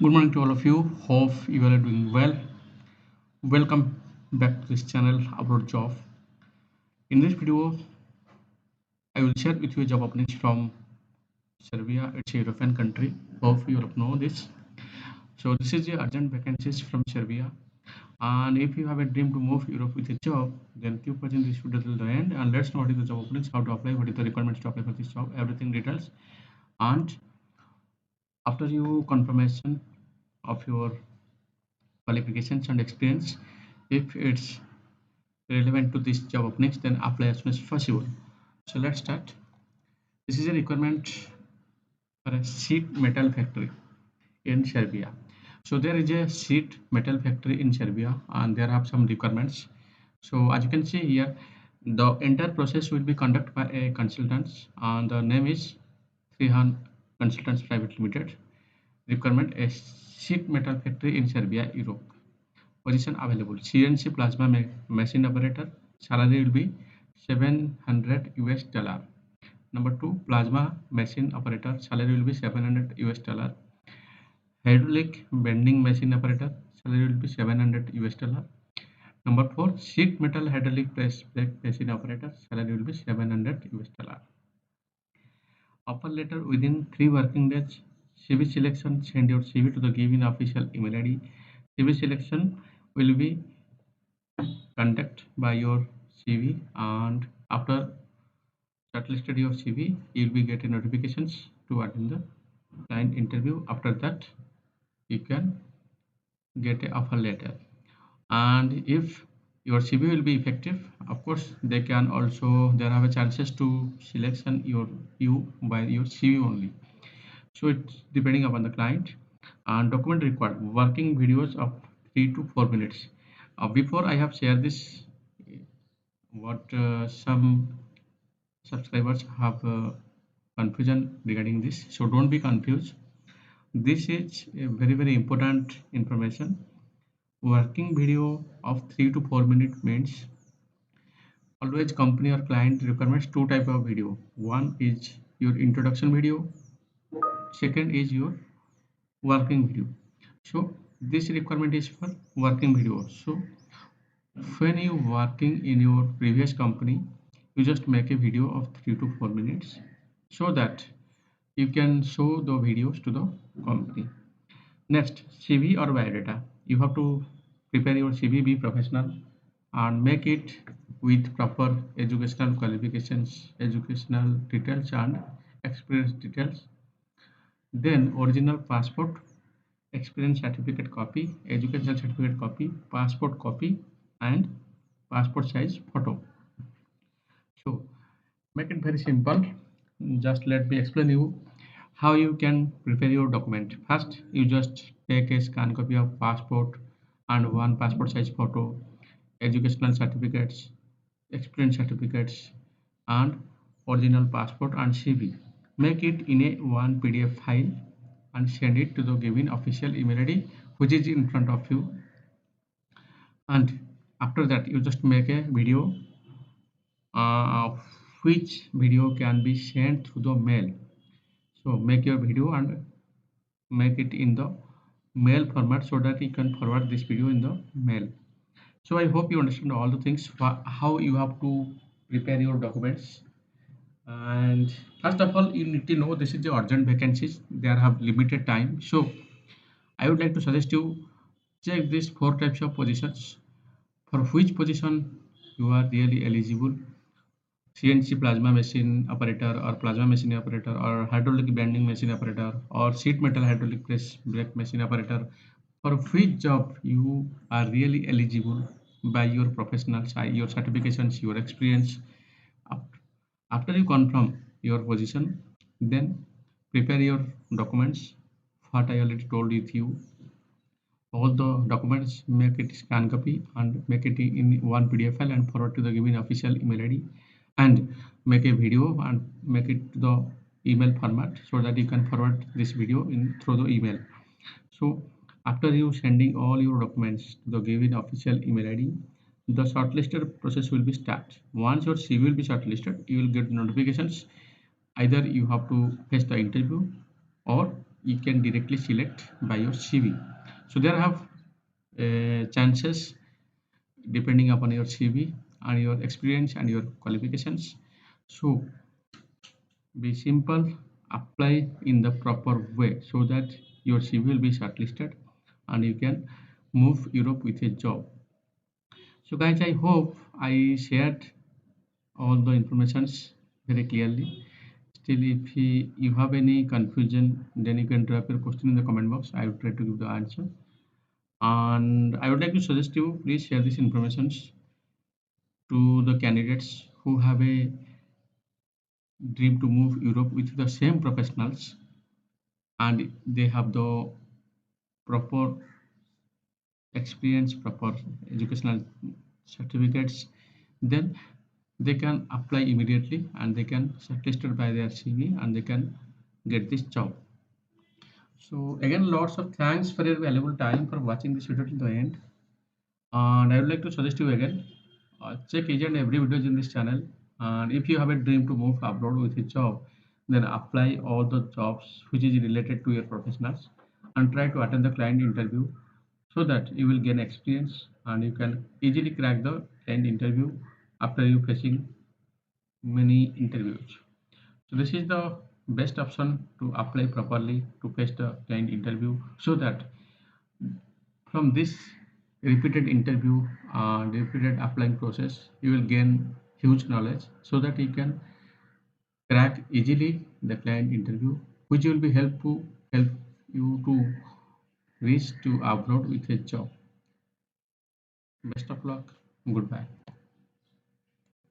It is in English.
Good morning to all of you. Hope you are doing well. Welcome back to this channel Abroad Job. In this video, I will share with you job openings from Serbia. It's a European country. Hope you all know this. So this is the urgent vacancies from Serbia. And if you have a dream to move Europe with a job, then keep watching this video till the end. And let's know what is the job openings, how to apply, what is the requirements to apply for this job, everything details. And after you confirmation of your qualifications and experience, if it's relevant to this job openings, then apply as soon as possible. So let's start. This is a requirement for a sheet metal factory in Serbia. So there is a sheet metal factory in Serbia and there are some requirements. So as you can see here, the entire process will be conducted by a consultant and the name is Trehan Consultants Private Limited. Requirement: a sheet metal factory in Serbia, Europe. Position available: CNC plasma machine operator. Salary will be 700 US dollar. Number 2, plasma machine operator. Salary will be 700 US dollar. Hydraulic bending machine operator. Salary will be 700 US dollar. Number 4, sheet metal hydraulic press brake machine operator. Salary will be 700 US dollar. Offer letter within 3 working days. CV selection: send your CV to the given official email ID. CV selection will be conducted by your CV, and after shortlisted your CV, you will be getting notifications to attend the client interview. After that, you can get a offer letter. And if your CV will be effective, of course, they can also there have a chances to selection you by your CV only. So it's depending upon the client. And document required: working videos of 3 to 4 minutes. Before I have shared this, what some subscribers have confusion regarding this, so don't be confused. This is a very important information. Working video of 3 to 4 minutes means always company or client requirements two type of video. One is your introduction video, second is your working video. So this requirement is for working video. So when you working in your previous company, you just make a video of 3 to 4 minutes so that you can show the videos to the company. Next, CV or biodata. You have to prepare your CV, be professional and make it with proper educational qualifications, educational details and experience details. Then original passport, experience certificate copy, education certificate copy, passport copy and passport size photo. So make it very simple. Just let me explain you how you can prepare your document. First, you just take a scan copy of passport and one passport size photo, educational certificates, experience certificates and original passport and CV. Make it in a one PDF file and send it to the given official email ID which is in front of you. And after that, you just make a video of which video can be sent through the mail. So make your video and make it in the mail format so that you can forward this video in the mail. So I hope you understand all the things how you have to prepare your documents. And first of all, you need to know this is the urgent vacancies. They have limited time. So I would like to suggest you check these 4 types of positions. For which position you are really eligible: CNC plasma machine operator or plasma machine operator or hydraulic bending machine operator or sheet metal hydraulic press brake machine operator. For which job you are really eligible by your professional side, your certifications, your experience. After you confirm your position, then prepare your documents. What I already told with you, all the documents, make it scan copy and make it in one PDF file and forward to the given official email ID, and make a video and make it to the email format so that you can forward this video in through the email. So after you sending all your documents to the given official email ID, the shortlisted process will be start. Once your CV will be shortlisted, you will get notifications. Either you have to face the interview or you can directly select by your CV. So there have chances depending upon your CV and your experience and your qualifications. So be simple, apply in the proper way so that your CV will be shortlisted and you can move Europe with a job. So guys, I hope I shared all the informations very clearly. Still, if you have any confusion, then you can drop your question in the comment box. I will try to give the answer. And I would like to suggest you please share this information to the candidates who have a dream to move Europe with the same professionals and they have the proper experience, proper educational certificates, then they can apply immediately and they can shortlisted by their CV and they can get this job. So again, lots of thanks for your valuable time for watching this video till the end. And I would like to suggest you again, check each and every videos in this channel. And if you have a dream to move abroad with a job, then apply all the jobs which is related to your professionals and try to attend the client interview so that you will gain experience and you can easily crack the client interview after you facing many interviews. So this is the best option to apply properly to face the client interview so that from this repeated interview and repeated applying process, you will gain huge knowledge so that you can crack easily the client interview, which will be help you to reach to abroad with a job. Best of luck. Goodbye.